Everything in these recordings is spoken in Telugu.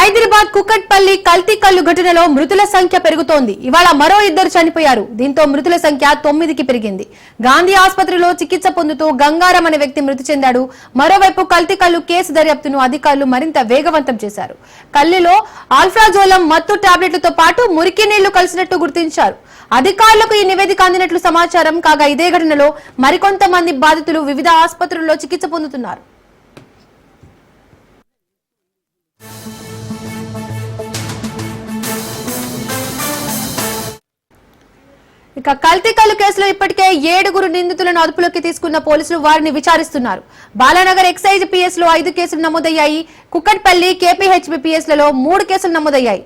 హైదరాబాద్ కుకట్పల్లి కల్తీ కల్లు ఘటనలో మృతుల సంఖ్య పెరుగుతోంది. ఇవాళ మరో 2 చనిపోయారు. దీంతో మృతుల సంఖ్య 9కి పెరిగింది. గాంధీ ఆసుపత్రిలో చికిత్స పొందుతూ గంగారం అనే వ్యక్తి మృతి చెందాడు. మరోవైపు కల్తీ కల్లు కేసు దర్యాప్తును అధికారులు మరింత వేగవంతం చేశారు. కల్లులో ఆల్ఫ్రాజోలం మత్తు టాబ్లెట్లతో పాటు మురికి నీళ్లు కలిసినట్టు గుర్తించారు. అధికారులకు ఈ నివేదిక అందినట్లు సమాచారం. కాగా ఇదే ఘటనలో మరికొంతమంది బాధితులు వివిధ ఆసుపత్రుల్లో చికిత్స పొందుతున్నారు. ఇక కల్తీ కల్లు కేసులో ఇప్పటికే 7 నిందితులను అదుపులోకి తీసుకున్న పోలీసులు వారిని విచారిస్తున్నారు. బాలానగర్ ఎక్సైజ్ పిఎస్ లో 5 కేసులు నమోదయ్యాయి. కుకట్పల్లి కేపీహెచ్బి పిఎస్ లలో 3 కేసులు నమోదయ్యాయి.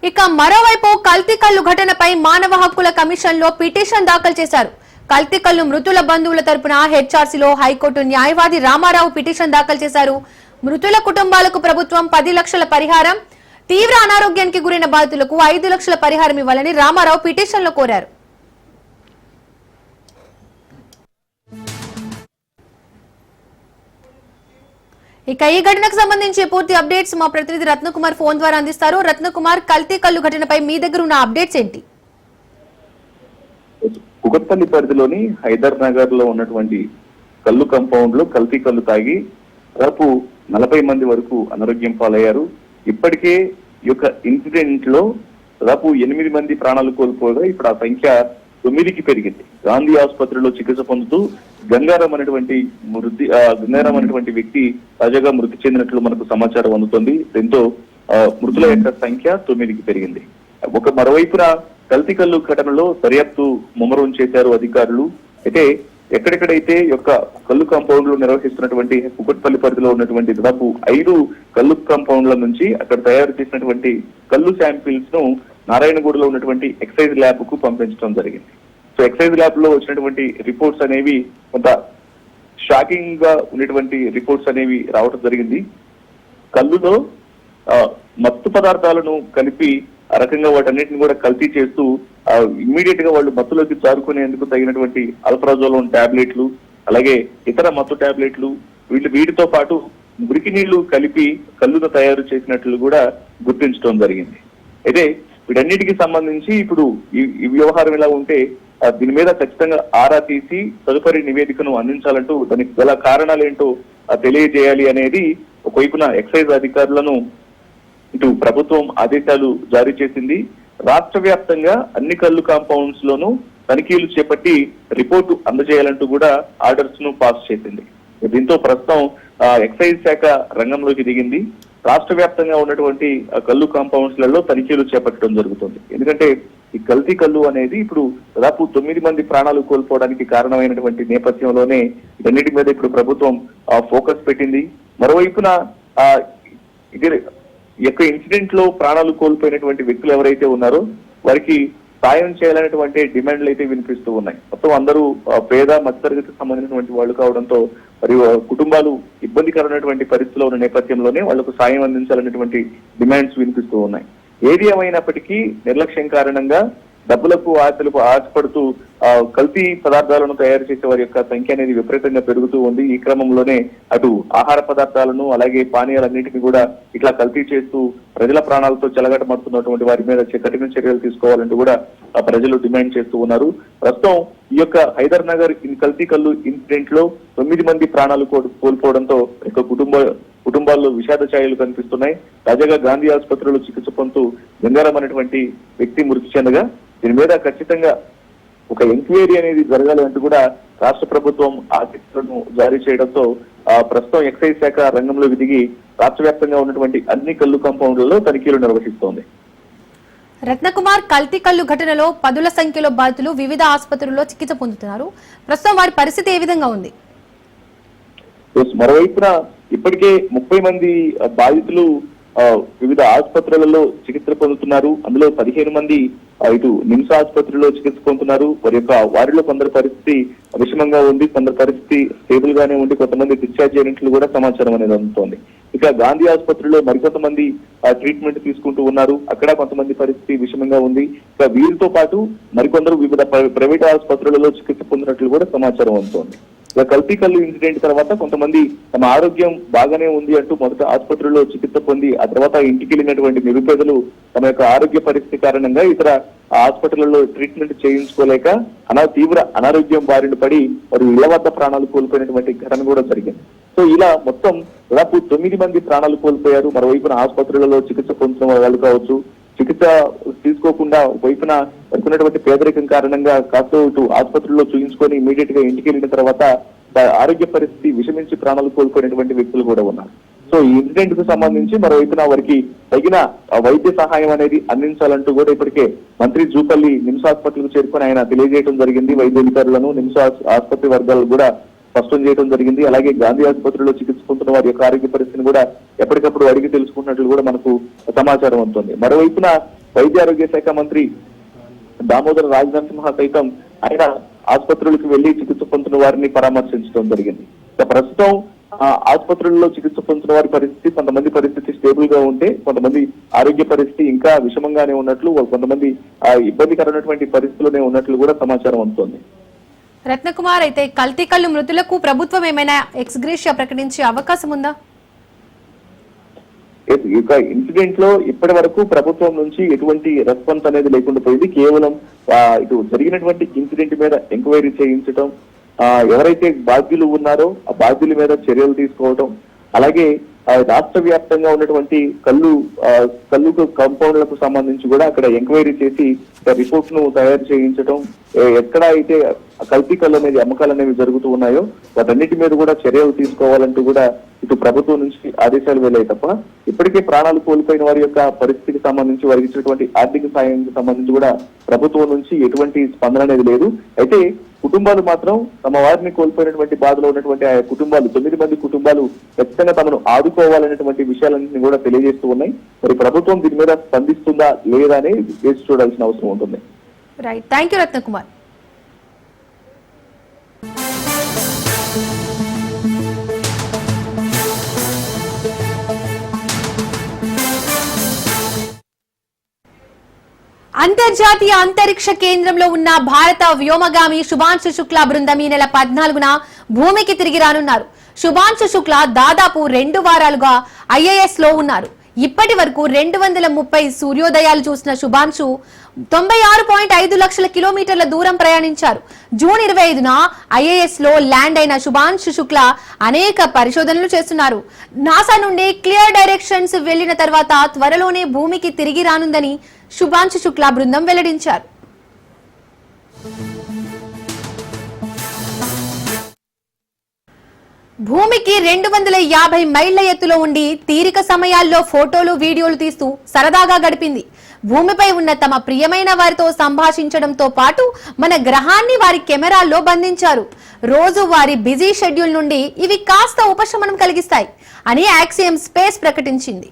ఇక మరోవైపు కల్తీ కల్లు ఘటనపై మానవ హక్కుల కమిషన్ లో పిటిషన్ దాఖలు చేశారు. కల్తీ కల్లు మృతుల బంధువుల తరపున హెచ్ఆర్సీలో హైకోర్టు న్యాయవాది రామారావు పిటిషన్ దాఖలు చేశారు. మృతుల కుటుంబాలకు ప్రభుత్వం 10 లక్షల పరిహారం, తీవ్ర అనారోగ్యానికి గురైన బాధితులకు 5 లక్షల పరిహారం ఇవ్వాలని రామారావు పిటిషన్ లో కోరారు. ఇక ఈ ఘటనకు సంబంధించి పూర్తి అప్డేట్స్ మా ప్రతినిధి రత్నకుమార్ ఫోన్ ద్వారా అందిస్తారు. రత్నకుమార్, కల్తీ కల్లు ఘటనపై మీ దగ్గర ఉన్న అప్డేట్స్ ఏంటి? కుకట్పల్లి పరిధిలోని హైదర్ నగర్ లో ఉన్నటువంటి కల్లు కాంపౌండ్ లో కల్తీ కల్లు తాగి దాదాపు 40 మంది వరకు అనారోగ్యం పాలయ్యారు. ఇప్పటికే ఈ యొక్క ఇన్సిడెంట్ లో దాదాపు 8 మంది ప్రాణాలు కోల్పోగా ఇప్పుడు ఆ సంఖ్య 9కి పెరిగింది. గాంధీ ఆసుపత్రిలో చికిత్స పొందుతూ గంగారం అనేటువంటి వ్యక్తి తాజాగా మృతి చెందినట్లు మనకు సమాచారం అందుతోంది. దీంతో మృతుల యొక్క సంఖ్య 9కి పెరిగింది. మరోవైపున కల్తీ కల్లు ఘటనలో దర్యాప్తు ముమ్మరం చేశారు అధికారులు. అయితే ఎక్కడెక్కడైతే యొక్క కల్లు కాంపౌండ్ లో నిర్వహిస్తున్నటువంటి కుకట్పల్లి పరిధిలో ఉన్నటువంటి దాదాపు 5 కల్లు కాంపౌండ్ల నుంచి అక్కడ తయారు చేసినటువంటి కల్లు శాంపిల్స్ ను నారాయణగూడలో ఉన్నటువంటి ఎక్సైజ్ ల్యాబ్ కు పంపించడం జరిగింది. సో ఎక్సైజ్ ల్యాబ్ లో వచ్చినటువంటి రిపోర్ట్స్ అనేవి కొంత షాకింగ్ గా ఉన్నటువంటి రిపోర్ట్స్ అనేవి రావడం జరిగింది. కల్లులో మత్తు పదార్థాలను కలిపి ఆ రకంగా వాటన్నిటిని కూడా కల్తీ చేస్తూ ఇమ్మీడియట్ గా వాళ్ళు మత్తులోకి జారుకునేందుకు తగినటువంటి ఆల్ఫ్రాజోలం టాబ్లెట్లు, అలాగే ఇతర మత్తు టాబ్లెట్లు, వీటితో పాటు మురికి నీళ్లు కలిపి కల్లును తయారు చేసినట్లు కూడా గుర్తించడం జరిగింది. అయితే వీటన్నిటికి సంబంధించి ఇప్పుడు ఈ వ్యవహారం ఎలా ఉంటే దీని మీద ఖచ్చితంగా ఆరా తీసి తదుపరి నివేదికను అందించాలంటూ దానికి గల కారణాలేంటో తెలియజేయాలి అనేది ఒకవైపున ఎక్సైజ్ అధికారులను ఇటు ప్రభుత్వం ఆదేశాలు జారీ చేసింది. రాష్ట్ర వ్యాప్తంగా అన్ని కల్లు కాంపౌండ్స్ లోనూ తనిఖీలు చేపట్టి రిపోర్టు అందజేయాలంటూ కూడా ఆర్డర్స్ ను పాస్ చేసింది. దీంతో ప్రస్తుతం ఎక్సైజ్ శాఖ రంగంలోకి దిగింది. రాష్ట్ర వ్యాప్తంగా ఉన్నటువంటి కల్లు కాంపౌండ్స్ లలో తనిఖీలు చేపట్టడం జరుగుతుంది. ఎందుకంటే ఈ కల్తీ కల్లు అనేది ఇప్పుడు దాదాపు 9 మంది ప్రాణాలు కోల్పోవడానికి కారణమైనటువంటి నేపథ్యంలోనే ఇదన్నిటి మీద ఇప్పుడు ప్రభుత్వం ఫోకస్ పెట్టింది. మరోవైపున ఇది యొక్క ఇన్సిడెంట్ లో ప్రాణాలు కోల్పోయినటువంటి వ్యక్తులు ఎవరైతే ఉన్నారో వారికి సాయం చేయాలనేటువంటి డిమాండ్లు అయితే వినిపిస్తూ ఉన్నాయి. మొత్తం అందరూ పేద మధ్యతరగతికి సంబంధించినటువంటి వాళ్ళు కావడంతో మరియు కుటుంబాలు ఇబ్బందికరమైనటువంటి పరిస్థితిలో ఉన్న నేపథ్యంలోనే వాళ్లకు సాయం అందించాలనేటువంటి డిమాండ్స్ వినిపిస్తూ ఉన్నాయి. ఏది ఏమైనప్పటికీ నిర్లక్ష్యం కారణంగా డబ్బులకు ఆశపడుతూ కల్తీ పదార్థాలను తయారు చేసే వారి యొక్క సంఖ్య అనేది విపరీతంగా పెరుగుతూ ఉంది. ఈ క్రమంలోనే అటు ఆహార పదార్థాలను అలాగే పానీయాలన్నింటినీ కూడా ఇట్లా కల్తీ చేస్తూ ప్రజల ప్రాణాలతో చెలగటమడుతున్నటువంటి వారి మీద కఠిన చర్యలు తీసుకోవాలంటూ కూడా ప్రజలు డిమాండ్ చేస్తూ ఉన్నారు. ప్రస్తుతం ఈ యొక్క హైదర్ నగర్ కల్తీ కల్లు ఇన్సిడెంట్ లో 9 మంది ప్రాణాలు కోల్పోవడంతో కుటుంబాల్లో విషాద ఛాయలు కనిపిస్తున్నాయి. తాజాగా గాంధీ ఆసుపత్రిలో చికిత్స పొందుతూ గంగారం అనేటువంటి వ్యక్తి మృతి చెందగా దీని మీద ఖచ్చితంగా ఒక ఎంక్వైరీ అనేది జరగాలి అంటూ కూడా రాష్ట్ర ప్రభుత్వం ఆదేశాలను జారీ చేయడంతో ప్రస్తుతం ఎక్సైజ్ శాఖ రంగంలో దిగి రాష్ట్ర వ్యాప్తంగా ఉన్నటువంటి అన్ని కల్లు కాంపౌండ్లలో తనిఖీలు నిర్వహిస్తోంది. రత్నకుమార్, కల్తీ కల్లు ఘటనలో పదుల సంఖ్యలో బాధితులు వివిధ ఆసుపత్రుల్లో చికిత్స పొందుతున్నారు. ప్రస్తుతం వారి పరిస్థితి ఏ విధంగా ఉంది? మరోవైపున ఇప్పటికే 30 మంది బాధితులు వివిధ ఆసుపత్రులలో చికిత్స పొందుతున్నారు. అందులో 15 మంది ఇటు నిమ్స్ ఆసుపత్రిలో చికిత్స పొందుతున్నారు. వారిలో కొందరి పరిస్థితి విషమంగా ఉంది, కొందరి పరిస్థితి స్టేబుల్ గానే ఉండి కొంతమంది డిశ్చార్జ్ అయినట్లు కూడా సమాచారం అనేది అందుతోంది. ఇక గాంధీ ఆసుపత్రిలో మరికొంతమంది ట్రీట్మెంట్ తీసుకుంటూ ఉన్నారు. అక్కడ కొంతమంది పరిస్థితి విషమంగా ఉంది. ఇక వీరితో పాటు మరికొందరు వివిధ ప్రైవేట్ ఆసుపత్రులలో చికిత్స పొందినట్లు కూడా సమాచారం అందుతోంది. ఇక కల్తీ కల్లు ఇన్సిడెంట్ తర్వాత కొంతమంది తమ ఆరోగ్యం బాగానే ఉంది అంటూ మొదట ఆసుపత్రిలో చికిత్స పొంది ఆ తర్వాత ఇంటికి వెళ్ళినటువంటి నిరుపేదలు తమ యొక్క ఆరోగ్య పరిస్థితి కారణంగా ఇతర హాస్పిటల్లో ట్రీట్మెంట్ చేయించుకోలేక తీవ్ర అనారోగ్యం బారిన పడి వారు ఇళ్ల వద్ద ప్రాణాలు కోల్పోయినటువంటి ఘటన కూడా జరిగింది. సో ఇలా మొత్తం దాదాపు 9 మంది ప్రాణాలు కోల్పోయారు. మరోవైపున ఆసుపత్రులలో చికిత్స పొందుతున్న వాళ్ళు కావచ్చు, చికిత్స తీసుకోకుండా వైపున వరకున్నటువంటి పేదరికం కారణంగా కాస్త ఇటు ఆసుపత్రుల్లో చూయించుకొని ఇమీడియట్ గా ఇంటికి వెళ్ళిన తర్వాత ఆరోగ్య పరిస్థితి విషమించి ప్రాణాలు కోల్పోయినటువంటి వ్యక్తులు కూడా ఉన్నారు. సో ఈ ఇన్సిడెంట్ కు సంబంధించి మరోవైపున వారికి తగిన వైద్య సహాయం అనేది అందించాలంటూ కూడా ఇప్పటికే మంత్రి జూపల్లి నిమ్స్ హాస్పిటల్ కు చేరుకొని ఆయన తెలియజేయడం జరిగింది. వైద్య అధికారులను నిమ్స్ ఆసుపత్రి వర్గాలు కూడా స్పష్టం చేయడం జరిగింది. అలాగే గాంధీ ఆసుపత్రిలో చికిత్స పొందుతున్న వారి యొక్క ఆరోగ్య పరిస్థితిని కూడా ఎప్పటికప్పుడు అడిగి తెలుసుకున్నట్లు కూడా మనకు సమాచారం అందుతుంది. మరోవైపున వైద్య ఆరోగ్య శాఖ మంత్రి దామోదర రాజనరసింహ సైతం ఆయన ఆసుపత్రులకు వెళ్లి చికిత్స పొందుతున్న వారిని పరామర్శించడం జరిగింది. ప్రస్తుతం ఆసుపత్రుల్లో చికిత్స పొందుతున్న వారి పరిస్థితి, కొంతమంది పరిస్థితి స్టేబుల్ గా ఉంటే కొంతమంది ఆరోగ్య పరిస్థితి ఇంకా విషమంగానే ఉన్నట్లు, కొంతమంది ఇబ్బందికరమైనటువంటి పరిస్థితుల్లోనే ఉన్నట్లు కూడా సమాచారం అందుతోంది. రత్నకుమార్, అయితే కల్తీ కల్లు మృతులకు ప్రభుత్వం ఏమైనా ఎక్స్గ్రేషియా ప్రకటించే అవకాశం ఉందా? ఇక ఇన్సిడెంట్ లో ఇప్పటి వరకు ప్రభుత్వం నుంచి ఎటువంటి రెస్పాన్స్ అనేది లేకుండా పోయింది. కేవలం ఇటు జరిగినటువంటి ఇన్సిడెంట్ మీద ఎంక్వైరీ చేయించడం, ఎవరైతే బాధ్యులు ఉన్నారో ఆ బాధ్యుల మీద చర్యలు తీసుకోవడం, అలాగే రాష్ట్ర వ్యాప్తంగా ఉన్నటువంటి కల్లు కాంపౌండ్లకు సంబంధించి కూడా అక్కడ ఎంక్వైరీ చేసి రిపోర్ట్ ను తయారు చేయించడం, ఎక్కడ అయితే కల్తీ కల్లు అనేది అమ్మకాలు అనేవి జరుగుతూ ఉన్నాయో వాటన్నిటి మీద కూడా చర్యలు తీసుకోవాలంటూ కూడా ఇటు ప్రభుత్వం నుంచి ఆదేశాలు వెళ్ళాయి తప్ప ఇప్పటికే ప్రాణాలు కోల్పోయిన వారి యొక్క పరిస్థితికి సంబంధించి వారికి ఇచ్చినటువంటి ఆర్థిక సాయానికి సంబంధించి కూడా ప్రభుత్వం నుంచి ఎటువంటి స్పందన అనేది లేదు. అయితే కుటుంబాలు మాత్రం తమ వారిని కోల్పోయినటువంటి బాధలో ఉన్నటువంటి ఆ కుటుంబాలు 9 మంది కుటుంబాలు ఖచ్చితంగా తమను ఆదుకోవాలనేటువంటి విషయాలన్నింటినీ కూడా తెలియజేస్తూ ఉన్నాయి. మరి ప్రభుత్వం దీని మీద స్పందిస్తుందా లేదా అని వేచి చూడాల్సిన అవసరం ఉంటుంది. Right, thank you Ratnakumar. అంతర్జాతీయ అంతరిక్ష కేంద్రంలో ఉన్న భారత వ్యోమగామి శుభాంశు శుక్లా బృందం ఈ నెల 14న భూమికి తిరిగి రానున్నారు. శుభాంశు శుక్లా దాదాపు 2 వారాలుగా IIS లో ఉన్నారు. ఇప్పటి వరకు 230 సూర్యోదయాలు చూసిన శుభాంశు 96.5 లక్షల కిలోమీటర్ల దూరం ప్రయాణించారు. జూన్ 25న IIS లో ల్యాండ్ అయిన శుభాంశు శుక్లా అనేక పరిశోధనలు చేస్తున్నారు. నాసా నుండి క్లియర్ డైరెక్షన్స్ వెళ్లిన తర్వాత త్వరలోనే భూమికి తిరిగి రానుందని శుభాంశు శుక్లా బృందం వెల్లడించారు. భూమికి 250 మైళ్ల ఎత్తులో ఉండి తీరిక సమయాల్లో ఫోటోలు, వీడియోలు తీస్తూ సరదాగా గడిపింది. భూమిపై ఉన్న తమ ప్రియమైన వారితో సంభాషించడంతో పాటు మన గ్రహాన్ని వారి కెమెరాల్లో బంధించారు. రోజు వారి బిజీ షెడ్యూల్ నుండి ఇవి కాస్త ఉపశమనం కలిగిస్తాయి అని యాక్సియం స్పేస్ ప్రకటించింది.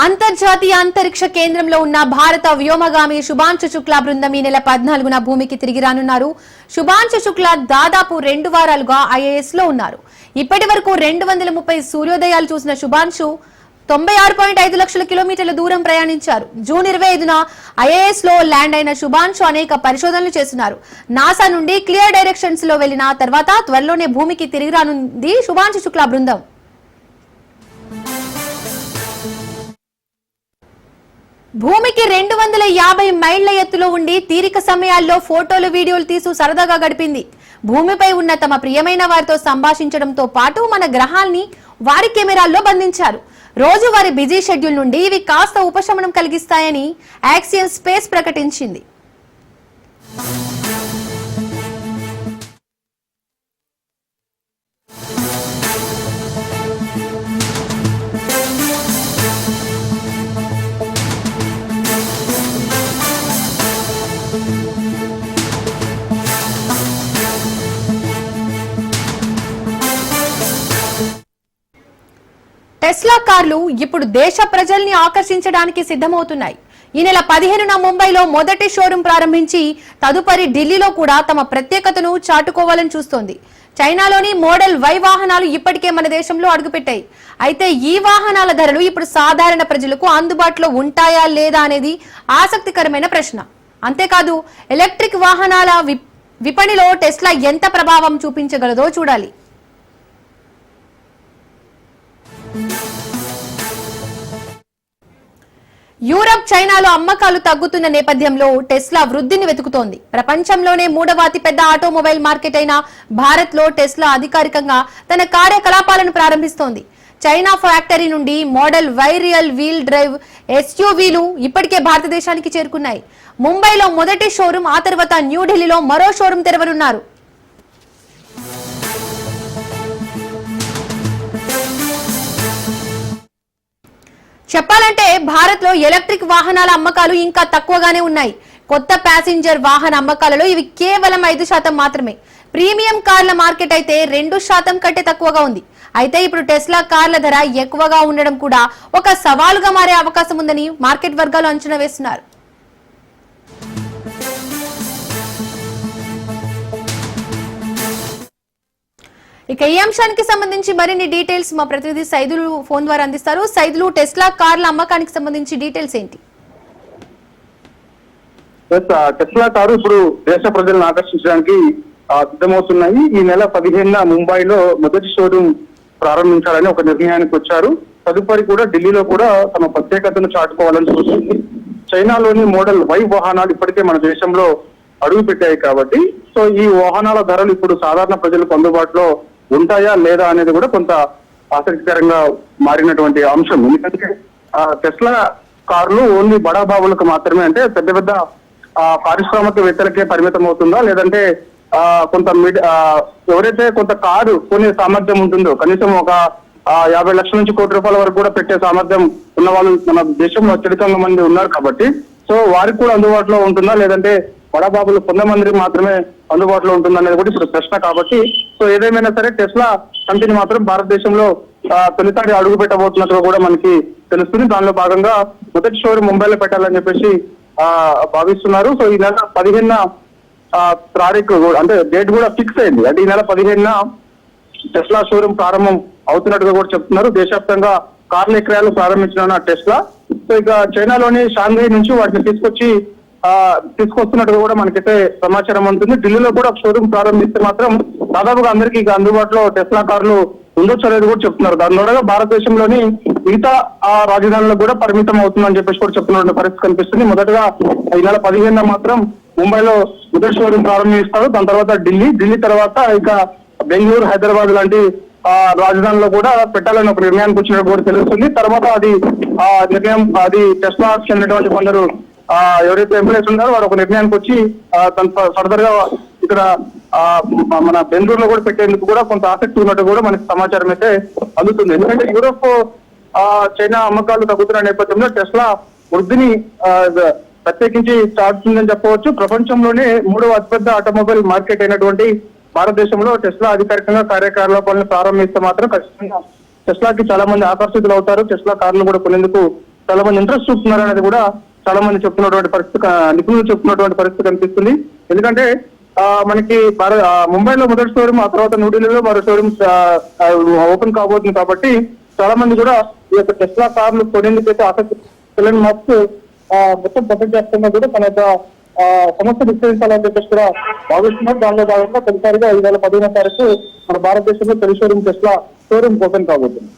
అంతర్జాతీయ అంతరిక్ష కేంద్రంలో ఉన్న భారత వ్యోమగామి శుభాంశు శుక్లా బృందం ఈ నెల 14న భూమికి తిరిగి రానున్నారు. శుభాంశు శుక్లా దాదాపు 2 వారాలుగా ISS లో ఉన్నారు. ఇప్పటి వరకు 230 సూర్యోదయాలు చూసిన శుభాంశు 96.5 లక్షల కిలోమీటర్ల దూరం ప్రయాణించారు. జూన్ 25న ISS లో ల్యాండ్ అయిన శుభాంశు అనేక పరిశోధనలు చేస్తున్నారు. నాసా నుండి క్లియర్ డైరెక్షన్స్ లో వెళ్లిన తర్వాత త్వరలోనే భూమికి తిరిగి రానుంది శుభాంశు శుక్లా బృందం. భూమికి 250 మైళ్ల ఎత్తులో ఉండి తీరిక సమయాల్లో ఫోటోలు వీడియోలు తీస్తూ సరదాగా గడిపింది. భూమిపై ఉన్న తమ ప్రియమైన వారితో సంభాషించడంతో పాటు మన గ్రహాల్ని వారి కెమెరాల్లో బంధించారు. రోజు వారి బిజీ షెడ్యూల్ నుండి ఇవి కాస్త ఉపశమనం కలిగిస్తాయని యాక్సియం స్పేస్ ప్రకటించింది. టెస్లా కార్లు ఇప్పుడు దేశ ప్రజల్ని ఆకర్షించడానికి సిద్ధమవుతున్నాయి. ఈ నెల 15న ముంబైలో మొదటి షోరూం ప్రారంభించి తదుపరి ఢిల్లీలో కూడా తమ ప్రత్యేకతను చాటుకోవాలని చూస్తోంది. చైనాలోని మోడల్ Y వాహనాలు ఇప్పటికే మన దేశంలో అడుగుపెట్టాయి. అయితే ఈ వాహనాల ధరలు ఇప్పుడు సాధారణ ప్రజలకు అందుబాటులో ఉంటాయా లేదా అనేది ఆసక్తికరమైన ప్రశ్న. అంతేకాదు ఎలక్ట్రిక్ వాహనాల విపణిలో టెస్లా ఎంత ప్రభావం చూపించగలదో చూడాలి. యూరప్, చైనాలో అమ్మకాలు తగ్గుతున్న నేపథ్యంలో టెస్లా వృద్ధిని వెతుకుతోంది. ప్రపంచంలోనే 3వ అతిపెద్ద ఆటోమొబైల్ మార్కెట్ అయిన భారత్ లో టెస్లా అధికారికంగా తన కార్యకలాపాలను ప్రారంభిస్తోంది. చైనా ఫ్యాక్టరీ నుండి model Y rear wheel drive SUVలు ఇప్పటికే భారతదేశానికి చేరుకున్నాయి. ముంబైలో మొదటి షోరూం, ఆ తర్వాత న్యూఢిల్లీలో మరో షోరూం తెరవనున్నారు. చెప్పాలంటే భారత్ లో ఎలక్ట్రిక్ వాహనాల అమ్మకాలు ఇంకా తక్కువగానే ఉన్నాయి. కొత్త ప్యాసింజర్ వాహన అమ్మకాలలో ఇవి కేవలం 5% మాత్రమే. ప్రీమియం కార్ల మార్కెట్ అయితే 2% కంటే తక్కువగా ఉంది. అయితే ఇప్పుడు టెస్లా కార్ల ధర ఎక్కువగా ఉండడం కూడా ఒక సవాలుగా మారే అవకాశం ఉందని మార్కెట్ వర్గాలు అంచనా వేస్తున్నారు. ఇక ఈ అంశానికి సంబంధించి మరిన్ని డీటెయిల్స్ మా ప్రతినిధి సైదులు ఫోన్ ద్వారా అందిస్తారు. సైదులు, టెస్లా కార్ల అమ్మకానికి సంబంధించి డీటెయిల్స్ ఏంటి? టెస్లా కారు ఇప్పుడు దేశ ప్రజలను ఆకర్షించడానికి సిద్ధమవుతున్నాయి. ఈ నెల 15న ముంబైలో మొదటి షోరూం ప్రారంభించాలని ఒక నిర్ణయానికి వచ్చారు. తదుపరి కూడా ఢిల్లీలో కూడా తమ ప్రత్యేకతను చాటుకోవాలని చూస్తుంది. చైనాలోని మోడల్ Y వాహనాలు ఇప్పటికే మన దేశంలో అడుగు పెట్టాయి కాబట్టి సో ఈ వాహనాల ధరలు ఇప్పుడు సాధారణ ప్రజలకు అందుబాటులో ఉంటాయా లేదా అనేది కూడా కొంత ఆసక్తికరంగా మారినటువంటి అంశం. ఎందుకంటే టెస్లా కార్లు ఓన్లీ బడాబాబులకు మాత్రమే, అంటే పెద్ద పెద్ద పారిశ్రామికవేత్తలకే పరిమితం అవుతుందా, లేదంటే కొంత ఎవరైతే కొంత కారు కొనే సామర్థ్యం ఉంటుందో, కనీసం ఒక 50 లక్షల నుంచి ₹1 కోటి వరకు కూడా పెట్టే సామర్థ్యం ఉన్న వాళ్ళు మన దేశంలో అత్యధికంగా మంది ఉన్నారు కాబట్టి సో వారికి కూడా అందుబాటులో ఉంటుందా, లేదంటే బడాబాబులు కొంతమందికి మాత్రమే అందుబాటులో ఉంటుందనేది కూడా ఇప్పుడు ప్రశ్న. కాబట్టి సో ఏదేమైనా సరే టెస్లా కంపెనీ మాత్రం భారతదేశంలో తొలిసారి అడుగు పెట్టబోతున్నట్టుగా కూడా మనకి తెలుస్తుంది. దానిలో భాగంగా మొదటి షోరూం ముంబైలో పెట్టాలని చెప్పేసి భావిస్తున్నారు. సో ఈ నెల 15న తారీఖు అంటే డేట్ కూడా ఫిక్స్ అయింది. అంటే ఈ నెల 15న టెస్లా షోరూం ప్రారంభం అవుతున్నట్టుగా కూడా చెప్తున్నారు. దేశవ్యాప్తంగా కార్ల విక్రయాలు ప్రారంభించిన టెస్లా సో ఇక చైనాలోని షాంఘై నుంచి వాటిని తీసుకొస్తున్నట్టుగా కూడా మనకైతే సమాచారం ఉంటుంది. ఢిల్లీలో కూడా షోరూం ప్రారంభిస్తే మాత్రం దాదాపుగా అందరికీ ఇక అందుబాటులో టెస్లా కార్లు ఉండొచ్చు అనేది కూడా చెప్తున్నారు. దాని ద్వారా భారతదేశంలోని మిగతా రాజధానులకు కూడా పరిమితం అవుతుందని చెప్పేసి కూడా చెప్తున్న పరిస్థితి కనిపిస్తుంది. మొదటగా ఈ నెల 15న మాత్రం ముంబైలో మొదటి షోరూం ప్రారంభిస్తారు. దాని తర్వాత ఢిల్లీ తర్వాత ఇక బెంగళూరు, హైదరాబాద్ లాంటి రాజధానిలో కూడా పెట్టాలని ఒక నిర్ణయానికి వచ్చినట్టు కూడా తెలుస్తుంది. తర్వాత అది నిర్ణయం టెస్లా చెందినటువంటి కొందరు ఎవరైతే ఎంప్లాయీస్ ఉన్నారో వారు ఒక నిర్ణయానికి వచ్చి ఫర్దర్ గా ఇక్కడ మన బెంగళూరులో కూడా పెట్టేందుకు కూడా కొంత ఆసక్తి ఉన్నట్టు కూడా మనకి సమాచారం అయితే అందుతుంది. ఎందుకంటే యూరోప్, చైనా అమ్మకాలు తగ్గుతున్న నేపథ్యంలో టెస్లా వృద్ధిని ప్రత్యేకించి చాటుతుందని చెప్పవచ్చు. ప్రపంచంలోనే 3వ అతిపెద్ద ఆటోమొబైల్ మార్కెట్ అయినటువంటి భారతదేశంలో టెస్లా అధికారికంగా కార్యకలాపాలను ప్రారంభిస్తే మాత్రం ఖచ్చితంగా టెస్లాకి చాలా మంది ఆకర్షితులు అవుతారు. టెస్లా కార్లు కూడా కొనేందుకు చాలా మంది ఇంట్రెస్ట్ చూపుతున్నారు అనేది కూడా చాలా మంది చెప్తున్నటువంటి పరిస్థితి, నిపుణులు చెప్తున్నటువంటి పరిస్థితి కనిపిస్తుంది. ఎందుకంటే మనకి ముంబైలో మొదటి షోరూమ్, ఆ తర్వాత న్యూఢిల్లీలో మరో షోరూమ్ ఓపెన్ కాబోతుంది. కాబట్టి చాలా మంది కూడా ఈ యొక్క టెస్లా కార్లు కొనేందుకైతే ఆసక్తి. ఎలాన్ మస్క్ మొత్తం ప్రపంచవ్యాప్తంగా కూడా తన యొక్క సమస్య విస్తరించాలని చెప్పేసి కూడా భావిస్తున్నారు. దానిలో భాగంగా తొలిసారిగా 2015వ తారీఖు మన భారతదేశంలో తొలి షోరూమ్ టెస్లా షోరూమ్ ఓపెన్ కాబోతుంది.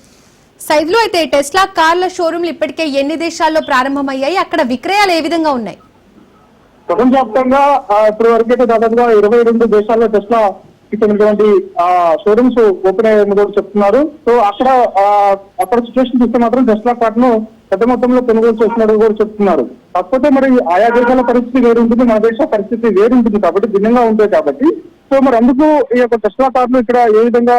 సైద్లు, అయితే టెస్లా కార్ల షోరూమ్లు ఇప్పటికే ఎన్ని దేశాల్లో ప్రారంభమయ్యాయి? అక్కడ విక్రయాలు ఏ విధంగా ఉన్నాయి? ప్రపంచవ్యాప్తంగా ఇప్పటి వరకు అయితే దాదాపుగా 22 దేశాల్లో టెస్లా ఇచ్చినటువంటి షోరూమ్స్ ఓపెన్ అయ్యాయని కూడా చెప్తున్నారు. సో అక్కడ సిచ్యువేషన్ చూస్తే మాత్రం టెస్లా కార్డ్ ను పెద్ద మొత్తంలో కొనుగోలు చేస్తున్నట్టు కూడా చెప్తున్నారు. కాకపోతే మరి ఆయా దేశాల పరిస్థితి వేరుంటుంది, మన దేశ పరిస్థితి వేరుంటుంది కాబట్టి భిన్నంగా ఉంటాయి కాబట్టి సో మరి అందుకు ఈ యొక్క టెస్లా కార్లు ఇక్కడ ఏ విధంగా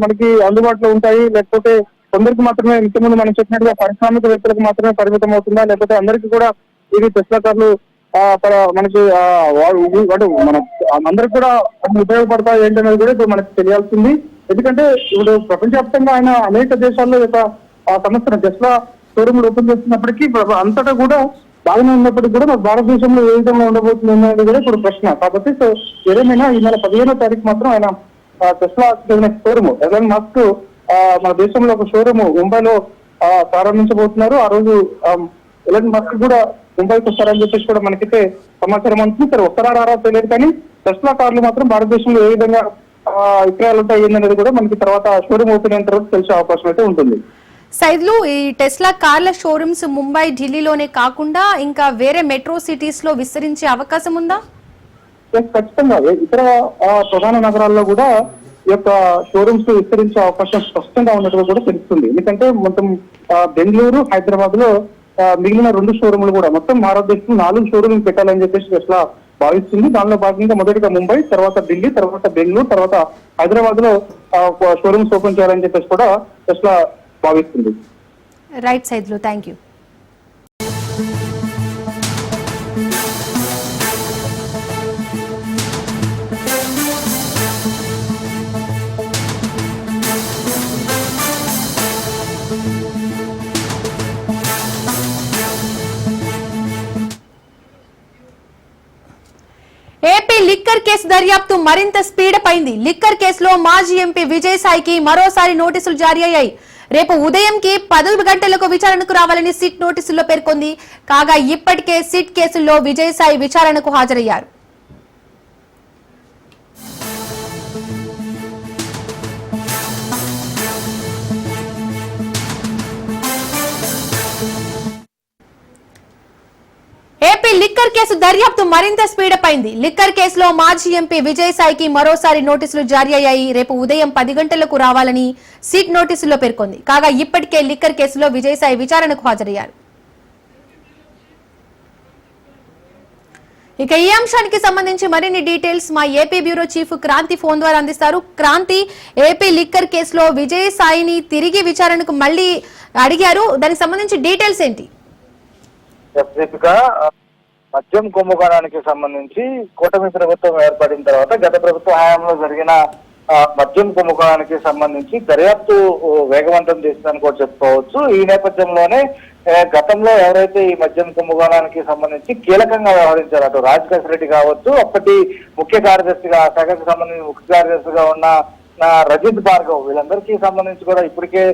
మనకి అందుబాటులో ఉంటాయి, లేకపోతే కొందరికి మాత్రమే ఇంతకుముందు మనం చెప్పినట్టుగా పారిశ్రామికవేత్తలకు మాత్రమే పరిమితం అవుతుందా, లేకపోతే అందరికీ కూడా ఇది టెస్లా కార్లు మనకి మన అందరికి కూడా ఉపయోగపడతాయి ఏంటనేది కూడా ఇప్పుడు మనకి తెలియాల్సింది. ఎందుకంటే ఇప్పుడు ప్రపంచవ్యాప్తంగా ఆయన అనేక దేశాల్లో యొక్క సంస్థను టెస్లా షోరూమ్లు ఓపెన్ చేస్తున్నప్పటికీ అంతటా కూడా బాగానే ఉన్నప్పటికీ కూడా మన భారతదేశంలో ఏ విధంగా ఉండబోతుంది అనేది కూడా ఇప్పుడు ప్రశ్న. కాబట్టి సో ఏదేమైనా ఈ నెల 15వ తారీఖు మాత్రం ఆయన టెస్లా షోరూమ్ ఎలాన్ మస్క్ మన దేశంలో ఒక షోరూమ్ ముంబైలో ప్రారంభించబోతున్నారు. ఆ రోజు ఎలాన్ మస్క్ కూడా ముంబైకి వస్తారని చెప్పేసి కూడా మనకైతే సమాచారం అందుతుంది. సరే వస్తారా తెలియదు, కానీ టెస్లా కార్లు మాత్రం భారతదేశంలో ఏ విధంగా విక్రయాలు ఉంటాయి అనేది కూడా మనకి తర్వాత షోరూమ్ ఓపెన్ అయిన తర్వాత తెలిసే అవకాశం అయితే ఉంటుంది. సైద్లు, ఈ టెస్లా కార్ల షోరూమ్స్ ముంబై, ఢిల్లీలోనే కాకుండా ఇంకా వేరే మెట్రో సిటీస్ లో విస్తరించే అవకాశం ఉందా? ఖచ్చితంగా ఇతర ప్రధాన నగరాల్లో కూడా ఈ యొక్క షోరూమ్స్ విస్తరించే అవకాశం స్పష్టంగా ఉన్నట్టుగా కూడా తెలుస్తుంది. ఎందుకంటే మొత్తం బెంగళూరు, హైదరాబాద్ లో మిగిలిన 2 షోరూమ్లు కూడా మొత్తం భారతదేశంలో 4 షోరూమ్లు పెట్టాలని చెప్పేసి టెస్లా భావిస్తుంది. దానిలో భాగంగా మొదటిగా ముంబై, తర్వాత ఢిల్లీ, తర్వాత బెంగళూరు, తర్వాత హైదరాబాద్ లో షోరూమ్స్ ఓపెన్ చేయాలని చెప్పేసి కూడా టెస్లా భావిస్తుంది. రైట్ సైద్లు, thank you. AP liquor case దర్యాప్తు మరింత స్పీడప్ అయింది. లిక్కర్ కేసులో మాజీ ఎంపీ విజయసాయికి మరోసారి నోటీసులు జారీ అయ్యాయి. రేపు ఉదయంకి 10 గంటలకు విచారణకు రావాలని సిట్ నోటీసుల్లో పేర్కొంది. కాగా ఇప్పటికే సిట్ కేసుల్లో విజయసాయి విచారణకు హాజరయ్యారు. ఏపీ లిక్కర్ కేసు దర్యాప్తు మరింత స్పీడప్ అయింది. లిక్కర్ కేసులో మాజీ ఎంపీ విజయసాయికి మరోసారి నోటీసులు జారీ అయ్యాయి. రేపు ఉదయం 10 గంటలకు రావాలని సిట్ నోటీసుల్లో పేర్కొంది. కాగా ఇప్పటికే లిక్కర్ కేసులో విజయసాయి విచారణకు హాజరయ్యారు. ఇక ఈ అంశానికి సంబంధించి మరిన్ని డీటెయిల్స్ మా AP bureau chief Kranti phone ద్వారా అందిస్తారు. క్రాంతి, ఏపీ లిక్కర్ కేసులో విజయసాయిని తిరిగి విచారణకు మళ్ళీ అడిగారు, దానికి సంబంధించి డీటెయిల్స్ ఏంటి? మద్యం కుంభకోణానికి సంబంధించి కూటమి ప్రభుత్వం ఏర్పడిన తర్వాత గత ప్రభుత్వ హయాంలో జరిగిన మద్యం కుంభకోణానికి సంబంధించి దర్యాప్తు వేగవంతం చేసిందని కూడా చెప్పుకోవచ్చు. ఈ నేపథ్యంలోనే గతంలో ఎవరైతే ఈ మద్యం కుంభకోణానికి సంబంధించి కీలకంగా వ్యవహరించారు, అటు రాజకేశ్ రెడ్డి కావచ్చు, అప్పటి ముఖ్య కార్యదర్శిగా ఆ శాఖకు సంబంధించి ముఖ్య కార్యదర్శిగా ఉన్న రజిత్ భార్గవ్, వీళ్ళందరికీ సంబంధించి కూడా ఇప్పటికే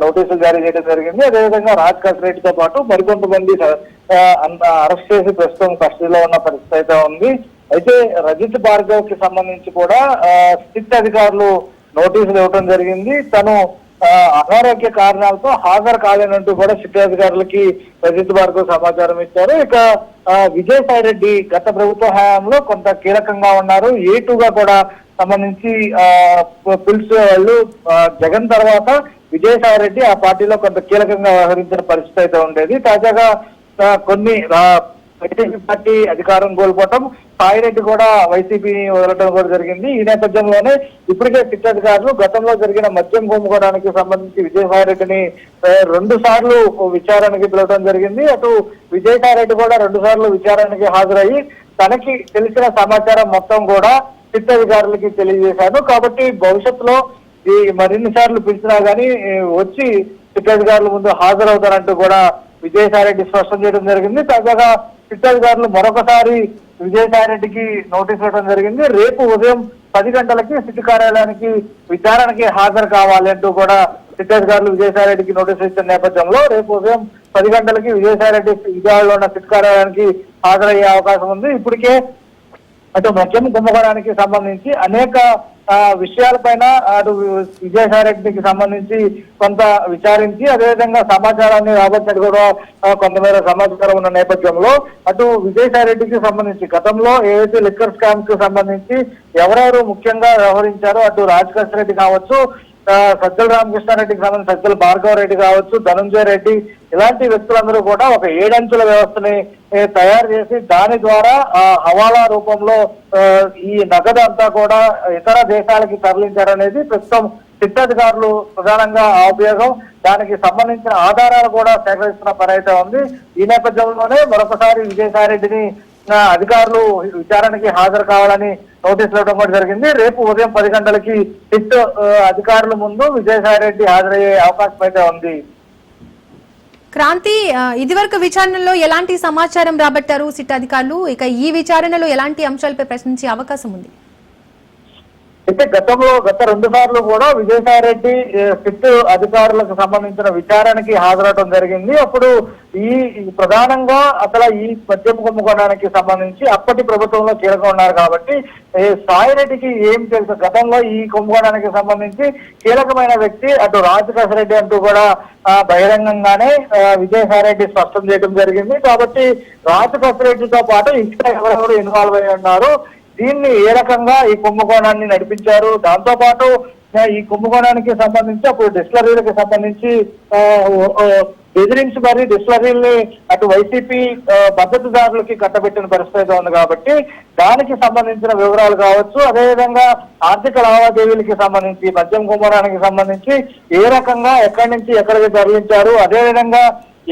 నోటీసులు జారీ చేయడం జరిగింది. అదేవిధంగా రాజకేశ్ రెడ్డితో పాటు మరికొంతమంది అరెస్ట్ చేసి ప్రస్తుతం కస్టడీలో ఉన్న పరిస్థితి అయితే ఉంది. అయితే రజిత్ భార్గవ్ కి సంబంధించి కూడా సిట్ అధికారులు నోటీసులు ఇవ్వడం జరిగింది. తను అనారోగ్య కారణాలతో హాజరు కాలేనంటూ కూడా సిట్ అధికారులకి రజిత్ భార్గవ్ సమాచారం ఇచ్చారు. ఇక విజయసాయి రెడ్డి గత ప్రభుత్వ హయాంలో కొంత కీలకంగా ఉన్నారు. A2గా కూడా సంబంధించి పిలిచే వాళ్ళు జగన్ తర్వాత విజయసాయి రెడ్డి ఆ పార్టీలో కొంత కీలకంగా వ్యవహరించిన పరిస్థితి అయితే ఉండేది. తాజాగా కొన్ని వైసీపీ పార్టీ అధికారం కోల్పోవటం, సాయిరెడ్డి కూడా వైసీపీని వదలటం కూడా జరిగింది. ఈ నేపథ్యంలోనే ఇప్పటికే సిట్ అధికారులు గతంలో జరిగిన మద్యం కుంభకోణానికి సంబంధించి విజయసాయి రెడ్డిని 2 సార్లు విచారణకి పిలవడం జరిగింది. అటు విజయసాయి రెడ్డి కూడా 2 సార్లు విచారణకి హాజరయ్యి తనకి తెలిసిన సమాచారం మొత్తం కూడా సిట్ అధికారులకి తెలియజేశాను. కాబట్టి భవిష్యత్తులో ఈ మరిన్ని సార్లు పిలిచినా గానీ వచ్చి సిట్ అధికారుల ముందు హాజరవుతారంటూ కూడా విజయసాయి రెడ్డి స్పష్టం చేయడం జరిగింది. తాజాగా సిట్ అధికారులు మరొకసారి విజయసాయి రెడ్డికి నోటీస్ ఇవ్వడం జరిగింది. రేపు ఉదయం 10 గంటలకి సిట్ కార్యాలయానికి విచారణకి హాజరు కావాలి అంటూ కూడా సిట్ అధికారులు విజయసాయి రెడ్డికి నోటీసులు ఇచ్చిన నేపథ్యంలో రేపు ఉదయం 10 గంటలకి విజయసాయి రెడ్డి విజయవాడలో ఉన్న సిట్ కార్యాలయానికి హాజరయ్యే అవకాశం ఉంది. ఇప్పటికే అటు మద్యం కుంభకోణానికి సంబంధించి అనేక విషయాలపైన అటు విజయసాయి రెడ్డికి సంబంధించి కొంత విచారించి అదేవిధంగా సమాచారాన్ని రాబట్టినట్టు కూడా కొంతమేర సమాచారం ఉన్న నేపథ్యంలో అటు విజయసాయి రెడ్డికి సంబంధించి గతంలో ఏవైతే లిక్కర్ స్కామ్ కు సంబంధించి ఎవరెవరు ముఖ్యంగా వ్యవహరించారో అటు రాజకేశ్వర రెడ్డి కావచ్చు, సజ్జల రామకృష్ణారెడ్డికి సంబంధించి సజ్జల భార్గవ రెడ్డి కావచ్చు, ధనంజయ రెడ్డి ఇలాంటి వ్యక్తులందరూ కూడా ఒక 7 అంచెల వ్యవస్థని తయారు చేసి దాని ద్వారా హవాలా రూపంలో ఈ నగదు అంతా కూడా ఇతర దేశాలకి తరలించారనేది ప్రస్తుతం సిట్ అధికారులు ప్రధానంగా ఉపయోగం. దానికి సంబంధించిన ఆధారాలు కూడా సేకరిస్తున్న పని అయితే ఉంది. ఈ నేపథ్యంలోనే మరొకసారి విజయసాయి రెడ్డిని అధికారులు విచారణకి హాజరు కావాలని నోటీసులు ఇవ్వడం కూడా జరిగింది. రేపు ఉదయం 10 గంటలకి సిట్ అధికారుల ముందు విజయసాయి రెడ్డి హాజరయ్యే అవకాశం అయితే ఉంది. క్రాంతి, ఇదివరకు విచారణలో ఎలాంటి సమాచారం రాబట్టారు సిట్ అధికారులు? ఇక ఈ విచారణలో ఎలాంటి అంశాలపై ప్రశ్నించే అవకాశం ఉంది? అయితే గత 2 సార్లు కూడా విజయసాయి రెడ్డి సిట్ అధికారులకు సంబంధించిన విచారణకి హాజరవడం జరిగింది. అప్పుడు ఈ ప్రధానంగా అసలు ఈ మద్యం కుంభకోణానికి సంబంధించి అప్పటి ప్రభుత్వంలో కీలకంగా ఉన్నారు కాబట్టి సాయి రెడ్డికి ఏం తెలుసు, గతంలో ఈ కుంభకోణానికి సంబంధించి కీలకమైన వ్యక్తి అటు రాజకేశ్వర రెడ్డి అంటూ కూడా బహిరంగంగానే విజయసాయి రెడ్డి స్పష్టం చేయడం జరిగింది. కాబట్టి రాజకేశ్వర రెడ్డితో పాటు ఇంకా ఎవరెవరు ఇన్వాల్వ్ అయి ఉన్నారు, దీన్ని ఏ రకంగా ఈ కుంభకోణాన్ని నడిపించారు, దాంతో పాటు ఈ కుంభకోణానికి సంబంధించి అప్పుడు డిస్టిలరీలకు సంబంధించి బెదిరించి మరి డిస్టిలరీల్ని అటు వైసీపీ మద్దతుదారులకి కట్టబెట్టిన పరిస్థితి ఉంది. కాబట్టి దానికి సంబంధించిన వివరాలు కావచ్చు, అదేవిధంగా ఆర్థిక లావాదేవీలకి సంబంధించి మద్యం కుంభకోణానికి సంబంధించి ఏ రకంగా ఎక్కడి నుంచి ఎక్కడికి తరలించారు, అదేవిధంగా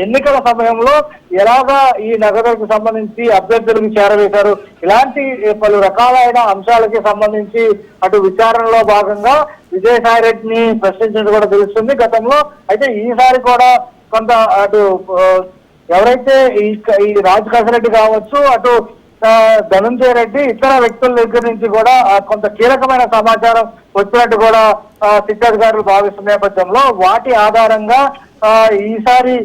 ఎన్నికల సమయంలో ఎలాగా ఈ నగదులకు సంబంధించి అభ్యర్థులకు చేరవేశారు, ఇలాంటి పలు రకాలైన అంశాలకి సంబంధించి అటు విచారణలో భాగంగా విజయసాయి రెడ్డిని ప్రశ్నించినట్టు కూడా తెలుస్తుంది గతంలో. అయితే ఈసారి కూడా కొంత అటు ఎవరైతే ఈ రాజకేశ్వర రెడ్డి కావచ్చు, అటు ధనంజయ రెడ్డి ఇతర వ్యక్తుల దగ్గర నుంచి కూడా కొంత కీలకమైన సమాచారం వచ్చినట్టు కూడా సిట్ అధికారులు భావిస్తున్న నేపథ్యంలో వాటి ఆధారంగా ఈసారి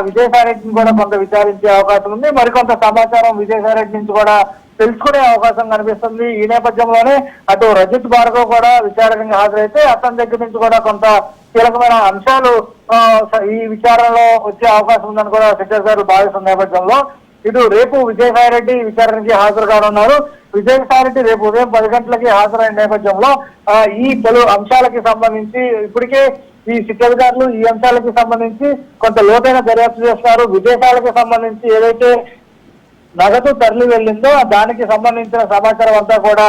విజయసాయి రెడ్డిని కూడా కొంత విచారించే అవకాశం ఉంది. మరికొంత సమాచారం విజయసాయి రెడ్డి నుంచి కూడా తెలుసుకునే అవకాశం కనిపిస్తుంది. ఈ నేపథ్యంలోనే అటు రజిత్ భార్గవ్ కూడా విచారణకు హాజరైతే అతని దగ్గర నుంచి కూడా కొంత కీలకమైన అంశాలు ఈ విచారణలో వచ్చే అవకాశం ఉందని కూడా సిట్ అధికారులు భావిస్తున్న నేపథ్యంలో ఇటు రేపు విజయసాయి రెడ్డి విచారణకి హాజరు కానున్నారు. విజయసాయి రెడ్డి రేపు ఉదయం 10 గంటలకి హాజరైన నేపథ్యంలో ఈ పలు అంశాలకి సంబంధించి ఇప్పటికే ఈ సిట్ అధికారులు ఈ అంశాలకు సంబంధించి కొంత లోతైన దర్యాప్తు చేస్తున్నారు. విదేశాలకు సంబంధించి ఏదైతే నగదు తరలి వెళ్ళిందో దానికి సంబంధించిన సమాచారం అంతా కూడా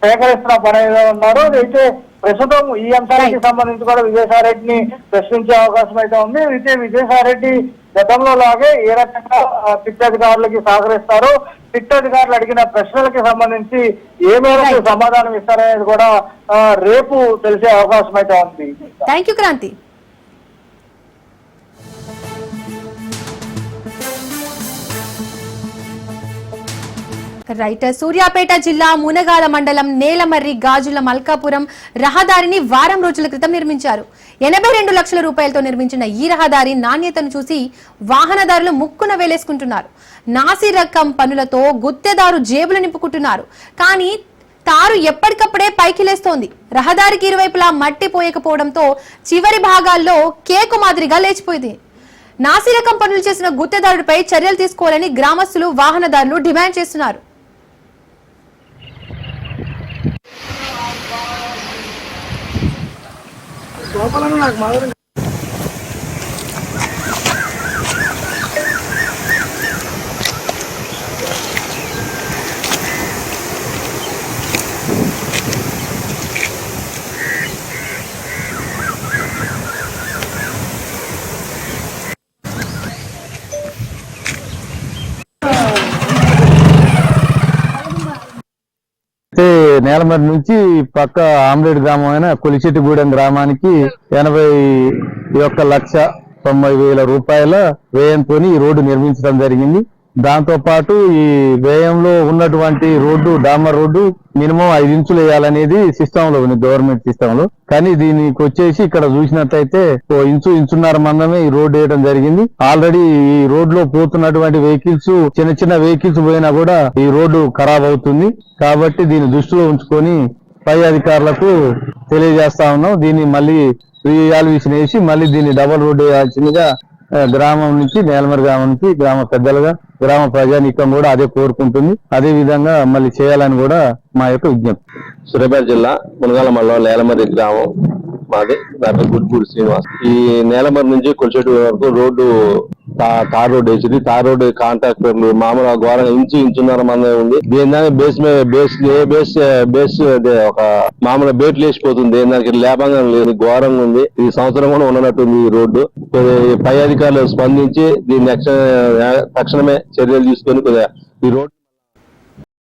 సేకరిస్తున్న పని ఉన్నారు. అయితే ప్రస్తుతం ఈ అంశానికి సంబంధించి కూడా విజయసాయి రెడ్డిని ప్రశ్నించే అవకాశం అయితే ఉంది. అయితే విజయసాయి రెడ్డి గతంలో లాగే ఏ రకంగా సిట్ అధికారులకి సహకరిస్తారు, సిట్ అధికారులు అడిగిన ప్రశ్నలకి సంబంధించి ఏ మేరకు సమాధానం ఇస్తారనేది కూడా రేపు తెలిసే అవకాశం అయితే ఉంది. Thank you Kranti. Right, Suryapet జిల్లా మునగాల మండలం నేలమర్రి గాజుల మల్కాపురం రహదారిని వారం రోజుల క్రితం నిర్మించారు. 82 లక్షల రూపాయలతో నిర్మించిన ఈ రహదారి నాణ్యతను చూసి వాహనదారులు ముక్కున వేలేసుకుంటున్నారు. నాసి రకం పనులతో గుత్తేదారు జేబులు నింపుకుంటున్నారు. కానీ తారు ఎప్పటికప్పుడే పైకి లేస్తోంది. రహదారికి ఇరువైపులా మట్టి పోయకపోవడంతో చివరి భాగాల్లో కేకు మాదిరిగా లేచిపోయింది. నాసి రకం పనులు చేసిన గుత్తేదారుడిపై చర్యలు తీసుకోవాలని గ్రామస్తులు వాహనదారులు డిమాండ్ చేస్తున్నారు. నేలమరి నుంచి పక్క ఆమ్రేడ్ గ్రామం అయిన కొలిచెట్టిగూడెం గ్రామానికి 81,90,000 రూపాయల వ్యయంతో ఈ రోడ్డు నిర్మించడం జరిగింది. దాంతో పాటు ఈ వ్యయంలో ఉన్నటువంటి రోడ్డు డామర్ రోడ్డు మినిమం 5 ఇంచులు వేయాలనేది సిస్టమ్ లో ఉంది, గవర్నమెంట్ సిస్టమ్ లో. కానీ దీనికి వచ్చేసి ఇక్కడ చూసినట్టయితే 1 ఇంచున్నర మందమే ఈ రోడ్డు వేయడం జరిగింది. ఆల్రెడీ ఈ రోడ్ లో పోతున్నటువంటి వెహికల్స్, చిన్న వెహికల్స్ పోయినా కూడా ఈ రోడ్డు ఖరాబ్ అవుతుంది. కాబట్టి దీన్ని దృష్టిలో ఉంచుకొని పై అధికారులకు తెలియజేస్తా ఉన్నాం. దీన్ని మళ్ళీ రీఆల్విషన్ వేసి మళ్ళీ దీన్ని డబల్ రోడ్డు వేయాల్సిందిగా గ్రామం నుంచి, నేలమరి గ్రామం నుంచి గ్రామ పెద్దలుగా, గ్రామ ప్రజానీకం కూడా అదే కోరుకుంటుంది. అదే విధంగా మళ్ళీ చేయాలని కూడా మా యొక్క విజ్ఞప్తి. సూర్యాపేట జిల్లా మునగాల మండలం నేలమరి గ్రామం మాది. నా పేరు గుడ్పూడి శ్రీనివాస్. ఈ నేలమరి నుంచి కొలిచెట్టు వరకు రోడ్డు తార్ రోడ్డు వేసింది. తార్ రోడ్డు కాంట్రాక్టర్లు మామూలుగా ఘోరంగా ఇంచున్నర మంది ఉంది. దీని దానికి బేస్ ఒక మామూలుగా బేట్లు వేసిపోతుంది. దానికి లేపంగా లేదు, ఘోరంగా ఉంది. ఈ సంవత్సరం కూడా ఉన్నట్టుంది ఈ రోడ్డు. పై అధికారులు స్పందించి దీన్ని తక్షణమే చర్యలు తీసుకొని ఈ రోడ్డు